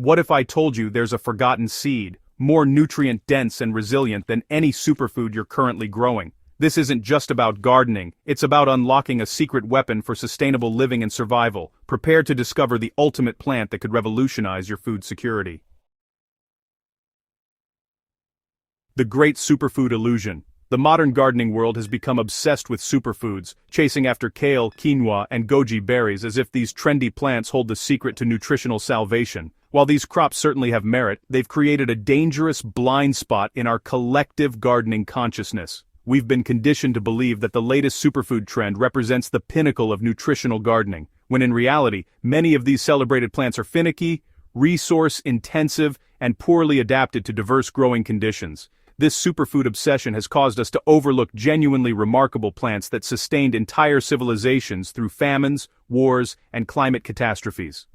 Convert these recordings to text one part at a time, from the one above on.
What if I told you there's a forgotten seed, more nutrient-dense and resilient than any superfood you're currently growing? This isn't just about gardening, it's about unlocking a secret weapon for sustainable living and survival. Prepare to discover the ultimate plant that could revolutionize your food security. The great superfood illusion. The modern gardening world has become obsessed with superfoods, chasing after kale, quinoa, and goji berries as if these trendy plants hold the secret to nutritional salvation. While these crops certainly have merit, they've created a dangerous blind spot in our collective gardening consciousness. We've been conditioned to believe that the latest superfood trend represents the pinnacle of nutritional gardening, when in reality, many of these celebrated plants are finicky, resource-intensive, and poorly adapted to diverse growing conditions. This superfood obsession has caused us to overlook genuinely remarkable plants that sustained entire civilizations through famines, wars, and climate catastrophes.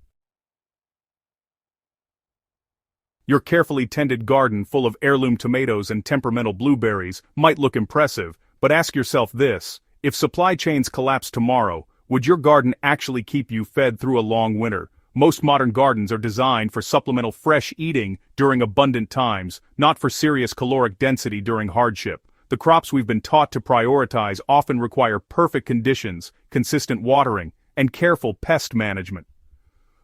Your carefully tended garden full of heirloom tomatoes and temperamental blueberries might look impressive, but ask yourself this: if supply chains collapse tomorrow, would your garden actually keep you fed through a long winter? Most modern gardens are designed for supplemental fresh eating during abundant times, not for serious caloric density during hardship. The crops we've been taught to prioritize often require perfect conditions, consistent watering, and careful pest management.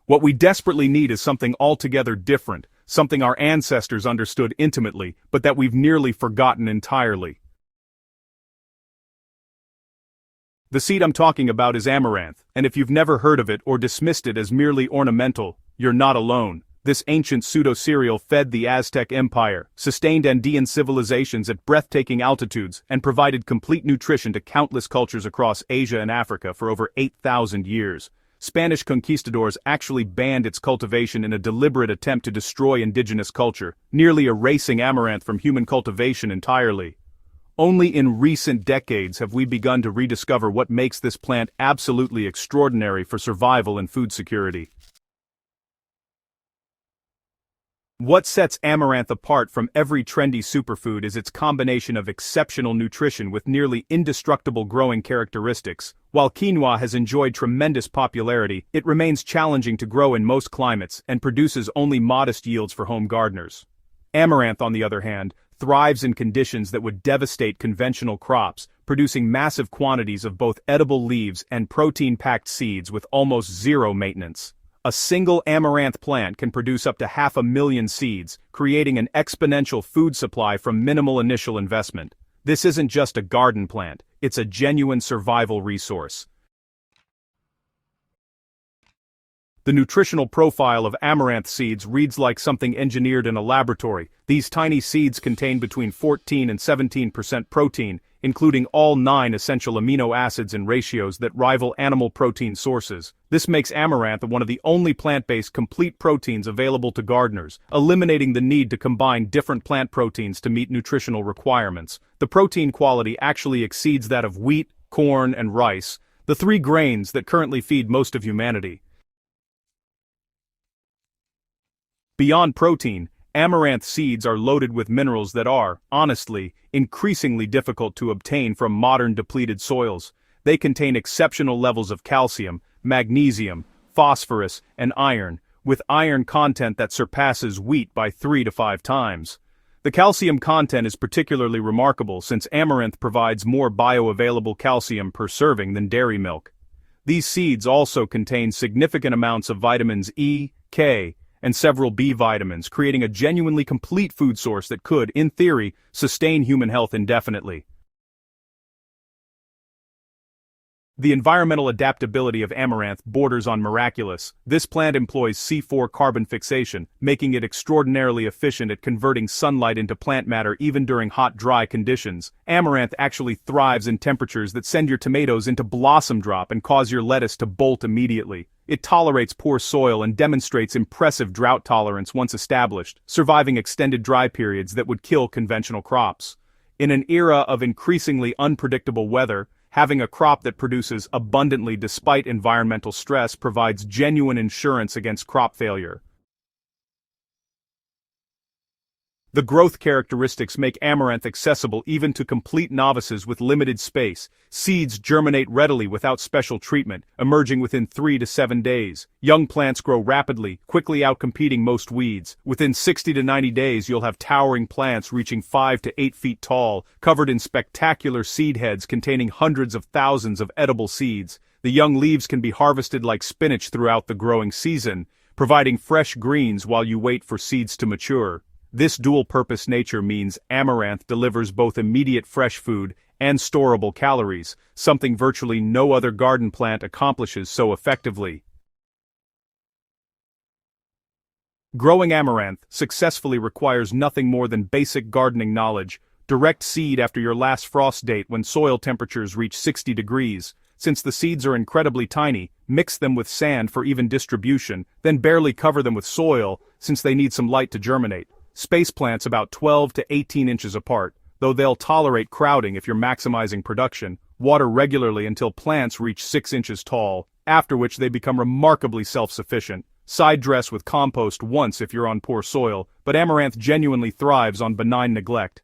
What we desperately need is something altogether different, something our ancestors understood intimately, but that we've nearly forgotten entirely. The seed I'm talking about is amaranth, and if you've never heard of it or dismissed it as merely ornamental, you're not alone. This ancient pseudo-cereal fed the Aztec Empire, sustained Andean civilizations at breathtaking altitudes, and provided complete nutrition to countless cultures across Asia and Africa for over 8,000 years. Spanish conquistadors actually banned its cultivation in a deliberate attempt to destroy indigenous culture, nearly erasing amaranth from human cultivation entirely. Only in recent decades have we begun to rediscover what makes this plant absolutely extraordinary for survival and food security. What sets amaranth apart from every trendy superfood is its combination of exceptional nutrition with nearly indestructible growing characteristics. While quinoa has enjoyed tremendous popularity, it remains challenging to grow in most climates and produces only modest yields for home gardeners. Amaranth, on the other hand, thrives in conditions that would devastate conventional crops, producing massive quantities of both edible leaves and protein-packed seeds with almost zero maintenance. A single amaranth plant can produce up to 500,000 seeds, creating an exponential food supply from minimal initial investment. This isn't just a garden plant, it's a genuine survival resource. The nutritional profile of amaranth seeds reads like something engineered in a laboratory. These tiny seeds contain between 14 and 17% protein, including all 9 essential amino acids in ratios that rival animal protein sources. This makes amaranth one of the only plant-based complete proteins available to gardeners, eliminating the need to combine different plant proteins to meet nutritional requirements. The protein quality actually exceeds that of wheat, corn, and rice, the 3 grains that currently feed most of humanity. Beyond protein, amaranth seeds are loaded with minerals that are, honestly, increasingly difficult to obtain from modern depleted soils. They contain exceptional levels of calcium, magnesium, phosphorus, and iron, with iron content that surpasses wheat by 3 to 5 times. The calcium content is particularly remarkable since amaranth provides more bioavailable calcium per serving than dairy milk. These seeds also contain significant amounts of vitamins E, K, and several B vitamins, creating a genuinely complete food source that could, in theory, sustain human health indefinitely. The environmental adaptability of amaranth borders on miraculous. This plant employs C4 carbon fixation, making it extraordinarily efficient at converting sunlight into plant matter even during hot, dry conditions. Amaranth actually thrives in temperatures that send your tomatoes into blossom drop and cause your lettuce to bolt immediately. It tolerates poor soil and demonstrates impressive drought tolerance once established, surviving extended dry periods that would kill conventional crops. In an era of increasingly unpredictable weather, having a crop that produces abundantly despite environmental stress provides genuine insurance against crop failure. The growth characteristics make amaranth accessible even to complete novices with limited space. Seeds germinate readily without special treatment, emerging within 3 to 7 days. Young plants grow rapidly, quickly outcompeting most weeds. Within 60 to 90 days you'll have towering plants reaching 5 to 8 feet tall, covered in spectacular seed heads containing hundreds of thousands of edible seeds. The young leaves can be harvested like spinach throughout the growing season, providing fresh greens while you wait for seeds to mature. This dual-purpose nature means amaranth delivers both immediate fresh food and storable calories, something virtually no other garden plant accomplishes so effectively. Growing amaranth successfully requires nothing more than basic gardening knowledge. Direct seed after your last frost date when soil temperatures reach 60 degrees. Since the seeds are incredibly tiny, mix them with sand for even distribution, then barely cover them with soil since they need some light to germinate. Space plants about 12 to 18 inches apart, though they'll tolerate crowding if you're maximizing production. Water regularly until plants reach 6 inches tall, after which they become remarkably self-sufficient. Side dress with compost once if you're on poor soil, but amaranth genuinely thrives on benign neglect.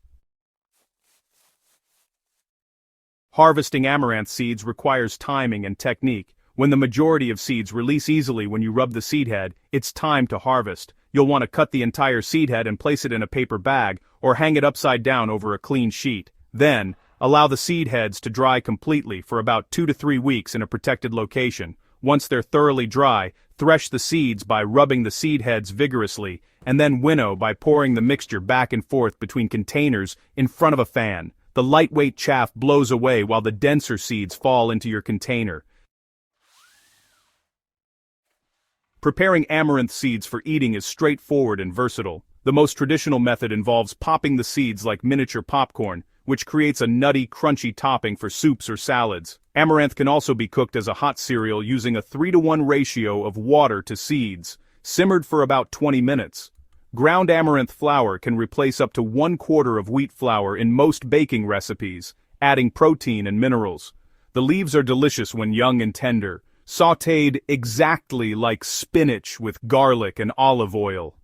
Harvesting amaranth seeds requires timing and technique. When the majority of seeds release easily when you rub the seed head, it's time to harvest. You'll want to cut the entire seed head and place it in a paper bag, or hang it upside down over a clean sheet. Then, allow the seed heads to dry completely for about 2 to 3 weeks in a protected location. Once they're thoroughly dry, thresh the seeds by rubbing the seed heads vigorously, and then winnow by pouring the mixture back and forth between containers in front of a fan. The lightweight chaff blows away while the denser seeds fall into your container. Preparing amaranth seeds for eating is straightforward and versatile. The most traditional method involves popping the seeds like miniature popcorn, which creates a nutty, crunchy topping for soups or salads. Amaranth can also be cooked as a hot cereal using a 3-to-1 ratio of water to seeds, simmered for about 20 minutes. Ground amaranth flour can replace up to 1/4 of wheat flour in most baking recipes, adding protein and minerals. The leaves are delicious when young and tender, sautéed exactly like spinach with garlic and olive oil.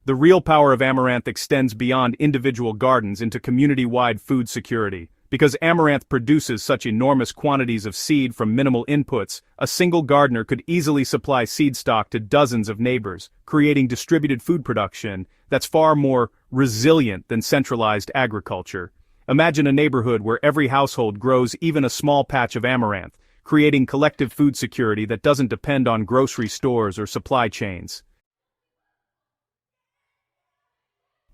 The real power of amaranth extends beyond individual gardens into community-wide food security. Because amaranth produces such enormous quantities of seed from minimal inputs, a single gardener could easily supply seed stock to dozens of neighbors, creating distributed food production that's far more resilient than centralized agriculture. Imagine a neighborhood where every household grows even a small patch of amaranth, creating collective food security that doesn't depend on grocery stores or supply chains.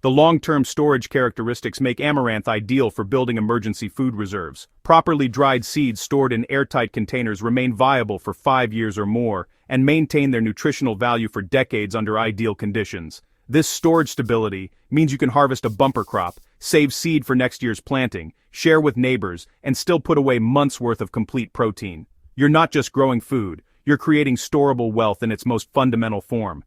The long-term storage characteristics make amaranth ideal for building emergency food reserves. Properly dried seeds stored in airtight containers remain viable for 5 years or more, and maintain their nutritional value for decades under ideal conditions. This storage stability means you can harvest a bumper crop, save seed for next year's planting, share with neighbors, and still put away months' worth of complete protein. You're not just growing food, you're creating storable wealth in its most fundamental form.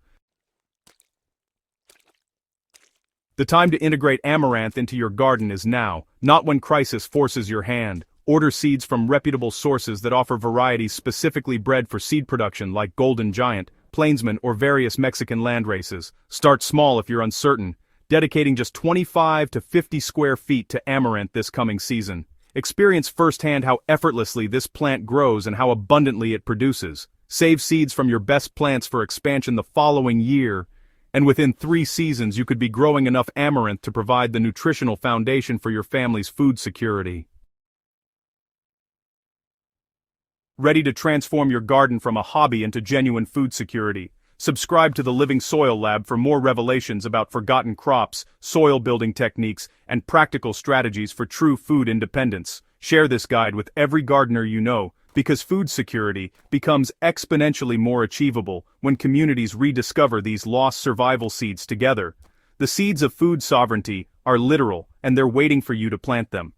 The time to integrate amaranth into your garden is now, not when crisis forces your hand. Order seeds from reputable sources that offer varieties specifically bred for seed production like Golden Giant, Plainsman, or various Mexican landraces. Start small if you're uncertain, dedicating just 25 to 50 square feet to amaranth this coming season. Experience firsthand how effortlessly this plant grows and how abundantly it produces. Save seeds from your best plants for expansion the following year, and within 3 seasons you could be growing enough amaranth to provide the nutritional foundation for your family's food security. Ready to transform your garden from a hobby into genuine food security? Subscribe to the Living Soil Lab for more revelations about forgotten crops, soil building techniques, and practical strategies for true food independence. Share this guide with every gardener you know, because food security becomes exponentially more achievable when communities rediscover these lost survival seeds together. The seeds of food sovereignty are literal, and they're waiting for you to plant them.